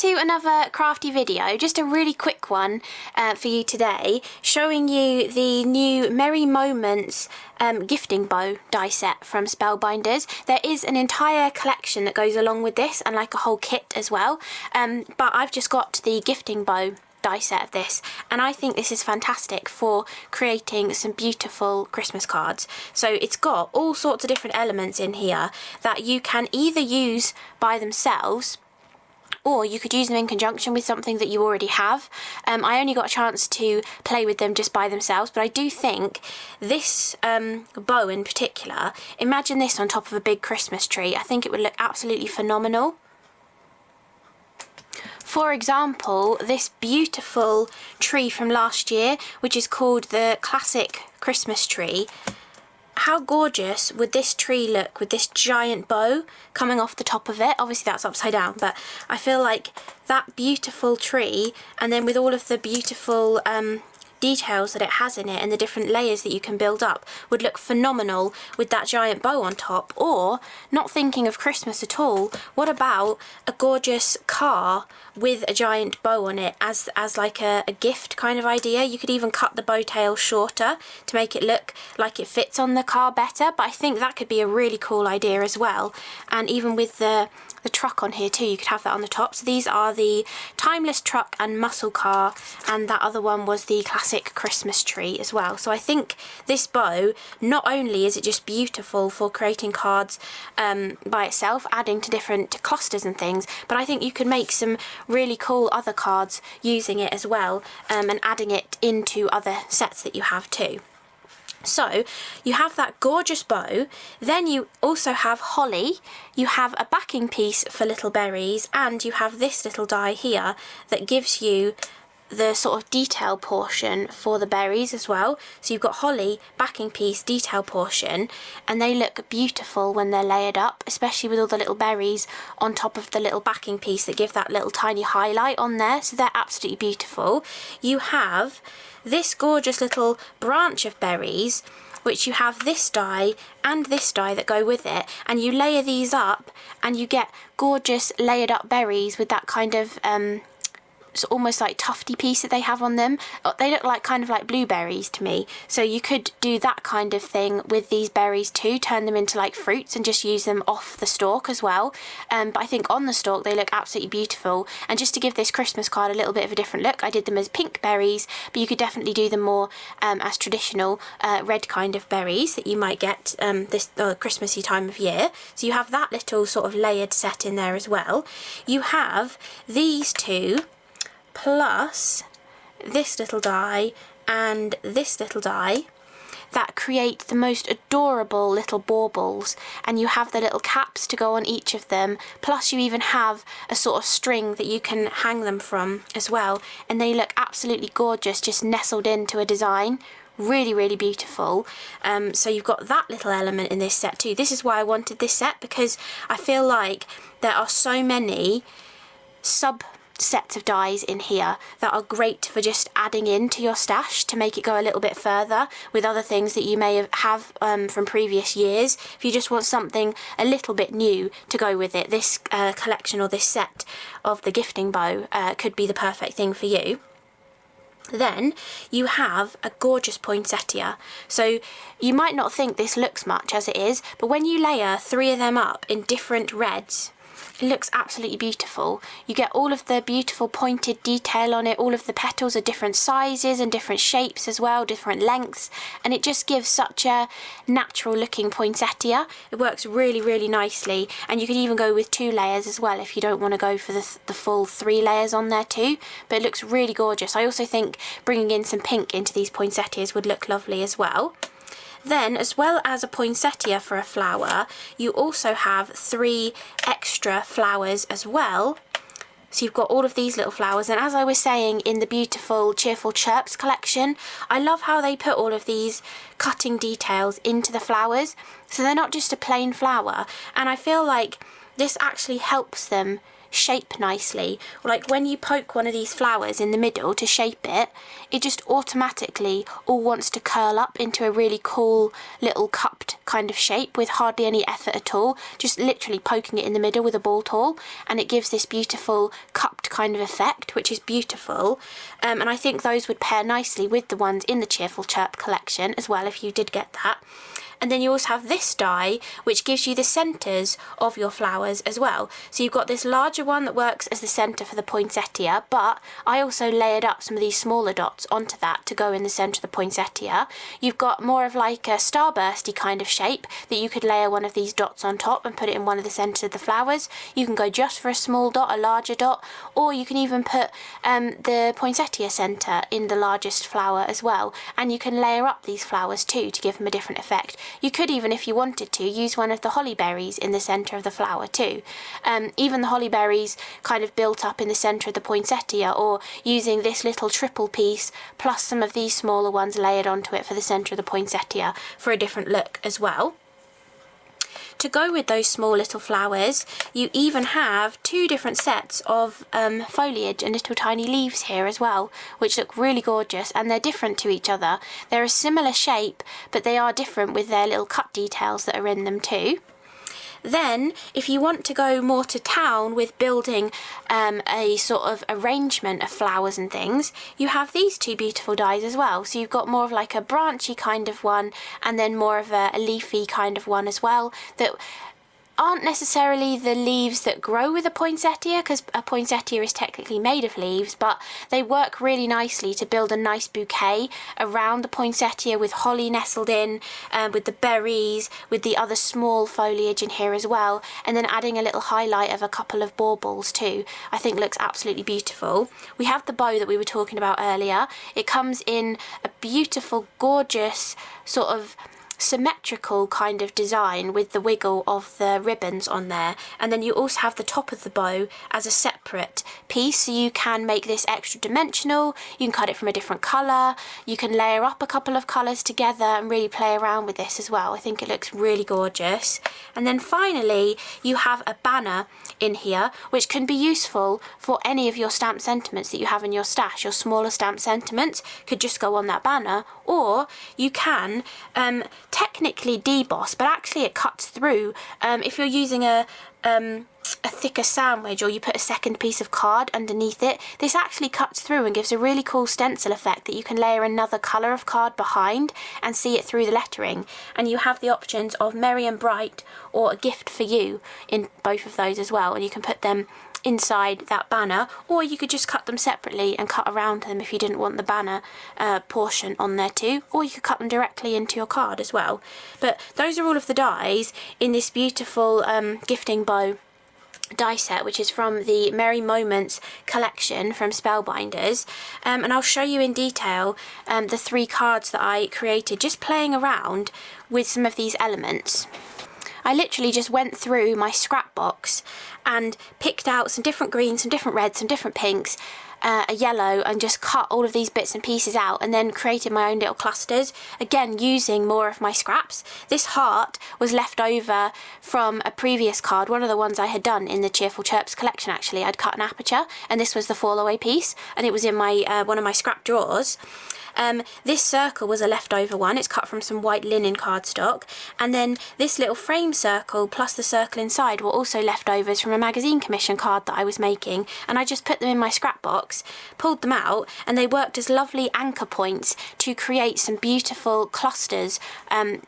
to another crafty video, just a really quick one for you today, showing you the new Merry Moments gifting bow die set from Spellbinders. There is an entire collection that goes along with this and like a whole kit as well, but I've just got the gifting bow die set of this, and I think this is fantastic for creating some beautiful Christmas cards. So it's got all sorts of different elements in here that you can either use by themselves, or you could use them in conjunction with something that you already have. I only got a chance to play with them just by themselves, but I do think this bow in particular, imagine this on top of a big Christmas tree. I think it would look absolutely phenomenal. For example, this beautiful tree from last year, which is called the Classic Christmas Tree. How gorgeous would this tree look with this giant bow coming off the top of it? Obviously that's upside down, but I feel like that beautiful tree, and then with all of the beautiful details that it has in it and the different layers that you can build up, would look phenomenal with that giant bow on top. Or, not thinking of Christmas at all, what about a gorgeous car with a giant bow on it as like a gift kind of idea? You could even cut the bow tail shorter to make it look like it fits on the car better, but I think that could be a really cool idea as well. And even with the truck on here too, you could have that on the top. So these are the Timeless Truck and Muscle Car, and that other one was the Classic Christmas Tree as well. So I think this bow, not only is it just beautiful for creating cards by itself, adding to different clusters and things, but I think you could make some really cool other cards using it as well, and adding it into other sets that you have too. So you have that gorgeous bow, then you also have holly, you have a backing piece for little berries, and you have this little die here that gives you the sort of detail portion for the berries as well. So you've got holly, backing piece, detail portion, and they look beautiful when they're layered up, especially with all the little berries on top of the little backing piece that give that little tiny highlight on there. So they're absolutely beautiful. You have this gorgeous little branch of berries, which you have this die and this die that go with it, and you layer these up and you get gorgeous layered up berries with that kind of it's almost like tufty piece that they have on them. They look like kind of like blueberries to me, so you could do that kind of thing with these berries too, turn them into like fruits and just use them off the stalk as well. But I think on the stalk they look absolutely beautiful, and just to give this Christmas card a little bit of a different look, I did them as pink berries, but you could definitely do them more as traditional red kind of berries that you might get this Christmassy time of year. So you have that little sort of layered set in there as well. You have these two plus this little die and this little die that create the most adorable little baubles, and you have the little caps to go on each of them, plus you even have a sort of string that you can hang them from as well, and they look absolutely gorgeous just nestled into a design. Really, really beautiful. So you've got that little element in this set too. This is why I wanted this set, because I feel like there are so many sets of dies in here that are great for just adding into your stash to make it go a little bit further with other things that you may have from previous years. If you just want something a little bit new to go with it, this collection or this set of the gifting bow could be the perfect thing for you. Then you have a gorgeous poinsettia. So you might not think this looks much as it is, but when you layer 3 of them up in different reds, it looks absolutely beautiful. You get all of the beautiful pointed detail on it. All of the petals are different sizes and different shapes as well, different lengths, and it just gives such a natural looking poinsettia. It works really, really nicely, and you can even go with 2 layers as well if you don't want to go for the full 3 layers on there too, but it looks really gorgeous. I also think bringing in some pink into these poinsettias would look lovely as well. Then, as well as a poinsettia for a flower, you also have 3 extra flowers as well. So you've got all of these little flowers, and as I was saying in the beautiful Cheerful Chirps collection, I love how they put all of these cutting details into the flowers, so they're not just a plain flower, and I feel like this actually helps them shape nicely. Like when you poke one of these flowers in the middle to shape it, it just automatically all wants to curl up into a really cool little cupped kind of shape with hardly any effort at all, just literally poking it in the middle with a ball tool, and it gives this beautiful cupped kind of effect, which is beautiful. And I think those would pair nicely with the ones in the Cheerful Chirp collection as well, if you did get that. And then you also have this die, which gives you the centres of your flowers as well. So you've got this larger one that works as the centre for the poinsettia, but I also layered up some of these smaller dots onto that to go in the centre of the poinsettia. You've got more of like a starbursty kind of shape that you could layer one of these dots on top and put it in one of the centres of the flowers. You can go just for a small dot, a larger dot, or you can even put the poinsettia centre in the largest flower as well. And you can layer up these flowers too to give them a different effect. You could even, if you wanted to, use one of the holly berries in the centre of the flower too. Even the holly berries kind of built up in the centre of the poinsettia, or using this little triple piece plus some of these smaller ones layered onto it for the centre of the poinsettia for a different look as well. To go with those small little flowers, you even have two different sets of foliage and little tiny leaves here as well, which look really gorgeous, and they're different to each other. They're a similar shape, but they are different with their little cut details that are in them too. Then, if you want to go more to town with building a sort of arrangement of flowers and things, you have these two beautiful dies as well. So you've got more of like a branchy kind of one, and then more of a leafy kind of one as well, that aren't necessarily the leaves that grow with a poinsettia, because a poinsettia is technically made of leaves, but they work really nicely to build a nice bouquet around the poinsettia, with holly nestled in, with the berries, with the other small foliage in here as well, and then adding a little highlight of a couple of baubles too. I think looks absolutely beautiful. We have the bow that we were talking about earlier. It comes in a beautiful, gorgeous sort of symmetrical kind of design with the wiggle of the ribbons on there, and then you also have the top of the bow as a separate piece, so you can make this extra dimensional. You can cut it from a different colour, you can layer up a couple of colours together and really play around with this as well. I think it looks really gorgeous. And then finally you have a banner in here, which can be useful for any of your stamped sentiments that you have in your stash. Your smaller stamped sentiments could just go on that banner, or you can technically deboss, but actually it cuts through. If you're using a thicker sandwich, or you put a second piece of card underneath it, this actually cuts through and gives a really cool stencil effect that you can layer another colour of card behind and see it through the lettering. And you have the options of Merry and Bright or A Gift for You in both of those as well, and you can put them inside that banner, or you could just cut them separately and cut around them if you didn't want the banner portion on there too, or you could cut them directly into your card as well. But those are all of the dies in this beautiful gifting bow die set, which is from the Merry Moments collection from Spellbinders, and I'll show you in detail the 3 cards that I created just playing around with some of these elements. I literally just went through my scrap box and picked out some different greens, some different reds, some different pinks, a yellow, and just cut all of these bits and pieces out, and then created my own little clusters, again using more of my scraps. This heart was left over from a previous card, one of the ones I had done in the Cheerful Chirps collection actually. I'd cut an aperture, and this was the fall away piece, and it was in my one of my scrap drawers. This circle was a leftover one, it's cut from some white linen cardstock, and then this little frame circle plus the circle inside were also leftovers from a magazine commission card that I was making, and I just put them in my scrap box, pulled them out, and they worked as lovely anchor points to create some beautiful clusters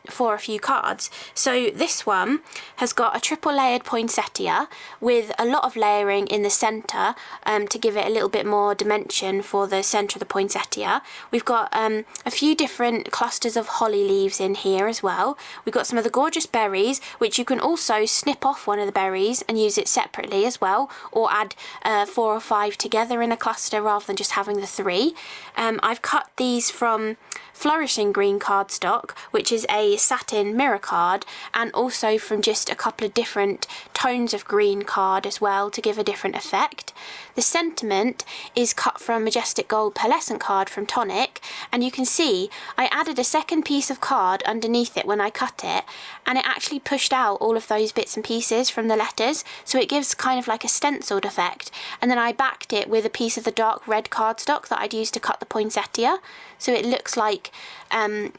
for a few cards. So this one has got a triple layered poinsettia with a lot of layering in the centre to give it a little bit more dimension for the centre of the poinsettia. We've got a few different clusters of holly leaves in here as well. We've got some of the gorgeous berries, which you can also snip off one of the berries and use it separately as well, or add 4 or 5 together in a cluster rather than just having the 3. I've cut these from Flourishing Green cardstock, which is a satin mirror card, and also from just a couple of different tones of green card as well to give a different effect. The sentiment is cut from Majestic Gold pearlescent card from Tonic, and you can see I added a second piece of card underneath it when I cut it, and it actually pushed out all of those bits and pieces from the letters, so it gives kind of like a stenciled effect. And then I backed it with a piece of the dark red cardstock that I'd used to cut the poinsettia, so it looks like it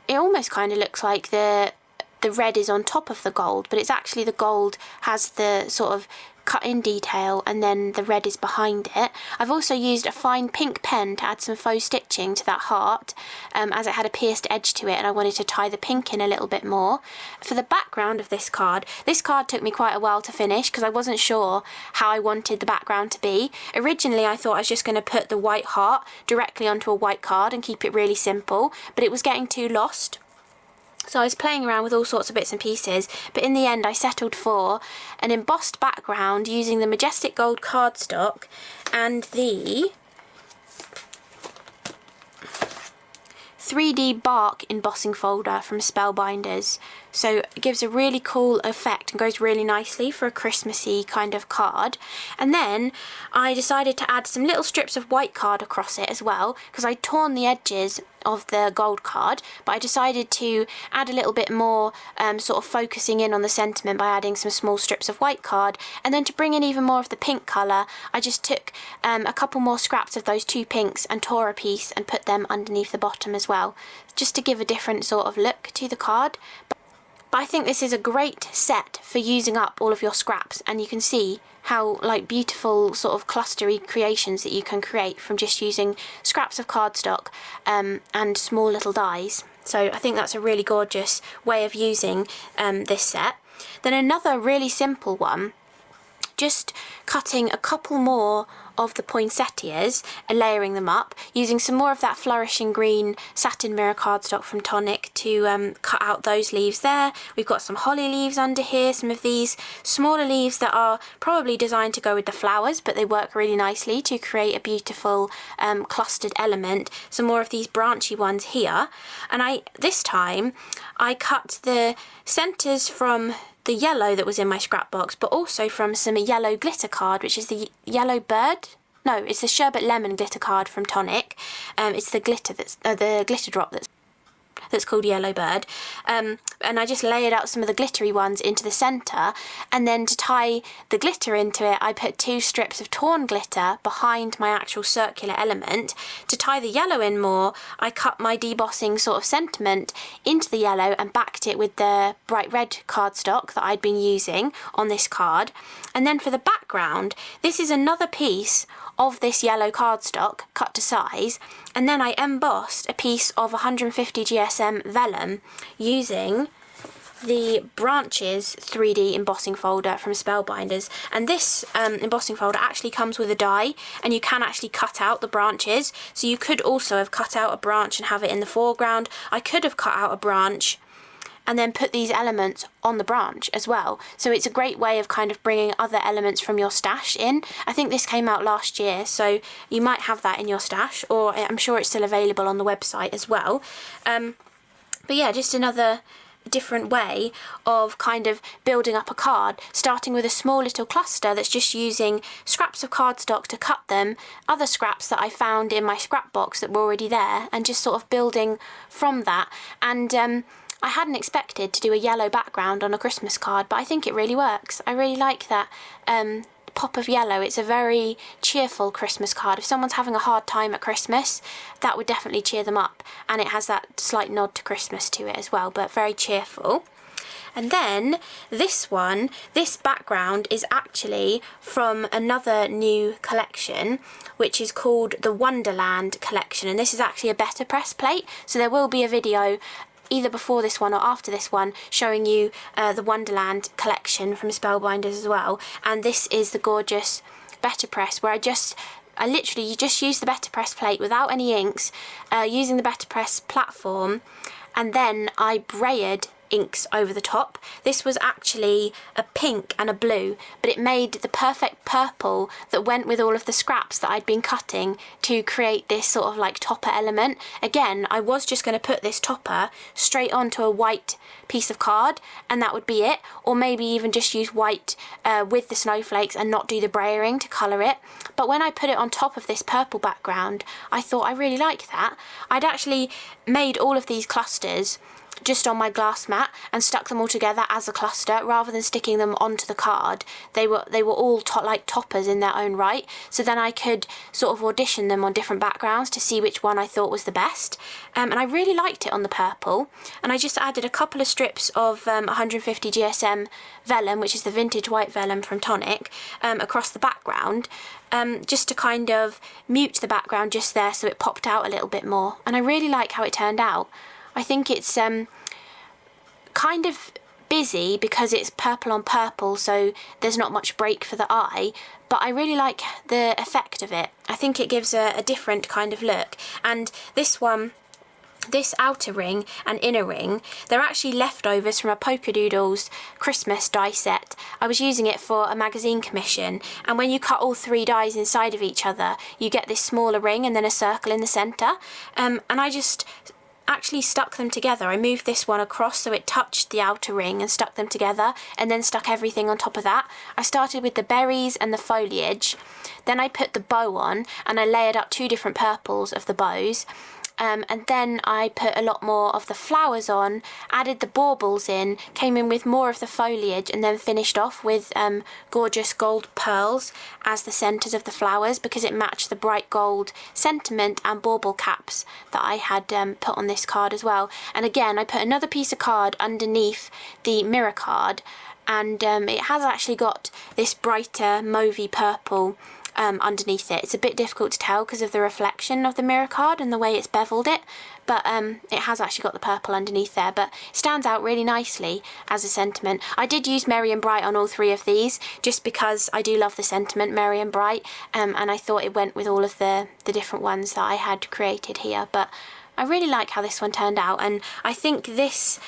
almost kind of looks like the red is on top of the gold, but it's actually the gold has the sort of cut in detail and then the red is behind it. I've also used a fine pink pen to add some faux stitching to that heart, as it had a pierced edge to it and I wanted to tie the pink in a little bit more. For the background of this card took me quite a while to finish because I wasn't sure how I wanted the background to be. Originally I thought I was just going to put the white heart directly onto a white card and keep it really simple, but it was getting too lost. So I was playing around with all sorts of bits and pieces, but in the end I settled for an embossed background using the Majestic Gold cardstock and the 3D bark embossing folder from Spellbinders. So it gives a really cool effect and goes really nicely for a Christmassy kind of card. And then I decided to add some little strips of white card across it as well, because I'd torn the edges of the gold card, but I decided to add a little bit more sort of focusing in on the sentiment by adding some small strips of white card. And then to bring in even more of the pink colour, I just took a couple more scraps of those two pinks and tore a piece and put them underneath the bottom as well, just to give a different sort of look to the card. But I think this is a great set for using up all of your scraps, and you can see how like beautiful sort of clustery creations that you can create from just using scraps of cardstock and small little dies. So I think that's a really gorgeous way of using this set. Then another really simple one, just cutting a couple more of the poinsettias and layering them up, using some more of that flourishing green satin mirror cardstock from Tonic to cut out those leaves there. We've got some holly leaves under here, some of these smaller leaves that are probably designed to go with the flowers, but they work really nicely to create a beautiful clustered element. Some more of these branchy ones here, and this time I cut the centres from the yellow that was in my scrap box, but also from some yellow glitter card, which is the yellow bird. No, it's the sherbet lemon glitter card from Tonic. It's the glitter the glitter drop that's called Yellow Bird, and I just layered out some of the glittery ones into the centre, and then to tie the glitter into it I put two strips of torn glitter behind my actual circular element. To tie the yellow in more, I cut my debossing sort of sentiment into the yellow and backed it with the bright red cardstock that I'd been using on this card. And then for the background, this is another piece of this yellow cardstock cut to size, and then I embossed a piece of 150 GSM vellum using the Branches 3D embossing folder from Spellbinders. And this embossing folder actually comes with a die, and you can actually cut out the branches, so you could also have cut out a branch and have it in the foreground. I could have cut out a branch and then put these elements on the branch as well. So it's a great way of kind of bringing other elements from your stash in. I think this came out last year, so you might have that in your stash, or I'm sure it's still available on the website as well. But yeah, just another different way of kind of building up a card, starting with a small little cluster that's just using scraps of cardstock to cut them, other scraps that I found in my scrap box that were already there, and just sort of building from that. And I hadn't expected to do a yellow background on a Christmas card, but I think it really works. I really like that pop of yellow. It's a very cheerful Christmas card. If someone's having a hard time at Christmas, that would definitely cheer them up, and it has that slight nod to Christmas to it as well, but very cheerful. And then this background is actually from another new collection, which is called the Wonderland collection, and this is actually a better press plate, so there will be a video either before this one or after this one showing you the Wonderland collection from Spellbinders as well. And this is the gorgeous better press, where I literally just use the better press plate without any inks, using the better press platform, and then I braided inks over the top. This was actually a pink and a blue, but it made the perfect purple that went with all of the scraps that I'd been cutting to create this sort of like topper element. Again, I was just going to put this topper straight onto a white piece of card and that would be it, or maybe even just use white with the snowflakes and not do the brayering to colour it. But when I put it on top of this purple background, I thought I really liked that. I'd actually made all of these clusters just on my glass mat and stuck them all together as a cluster rather than sticking them onto the card. They were all like toppers in their own right, so then I could sort of audition them on different backgrounds to see which one I thought was the best. And I really liked it on the purple, and I just added a couple of strips of 150 GSM vellum, which is the vintage white vellum from Tonic, across the background, just to kind of mute the background just there so it popped out a little bit more. And I really like how it turned out. I think it's kind of busy because it's purple on purple, so there's not much break for the eye, but I really like the effect of it. I think it gives a different kind of look. And this one, this outer ring and inner ring, they're actually leftovers from a Polka Doodles Christmas die set. I was using it for a magazine commission, and when you cut all three dies inside of each other, you get this smaller ring and then a circle in the centre. And I just actually stuck them together. I moved this one across so it touched the outer ring and stuck them together, and then stuck everything on top of that. I started with the berries and the foliage, then I put the bow on and I layered up 2 different purples of the bows. And then I put a lot more of the flowers on, added the baubles in, came in with more of the foliage, and then finished off with gorgeous gold pearls as the centres of the flowers, because it matched the bright gold sentiment and bauble caps that I had put on this card as well. And again, I put another piece of card underneath the mirror card, and it has actually got this brighter mauvey purple underneath it. It's a bit difficult to tell because of the reflection of the mirror card and the way it's beveled it, but it has actually got the purple underneath there, but it stands out really nicely as a sentiment. I did use Merry and Bright on all 3 of these just because I do love the sentiment Merry and Bright, and I thought it went with all of the different ones that I had created here. But I really like how this one turned out, and I think this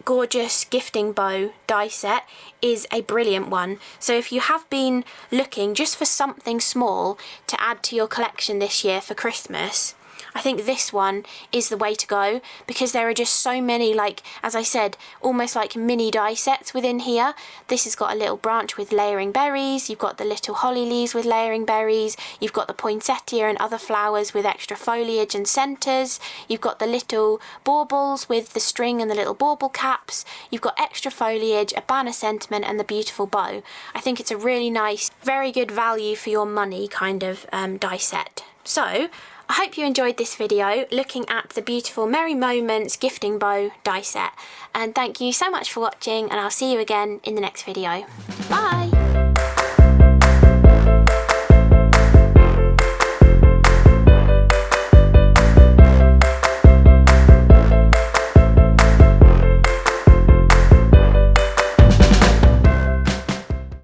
gorgeous gifting bow die set is a brilliant one. So if you have been looking just for something small to add to your collection this year for Christmas, I think this one is the way to go, because there are just so many, like, as I said, almost like mini die sets within here. This has got a little branch with layering berries, you've got the little holly leaves with layering berries, you've got the poinsettia and other flowers with extra foliage and centres, you've got the little baubles with the string and the little bauble caps, you've got extra foliage, a banner sentiment, and the beautiful bow. I think it's a really nice, very good value for your money kind of die set. So I hope you enjoyed this video looking at the beautiful Merry Moments gifting bow die set, and thank you so much for watching, and I'll see you again in the next video. Bye!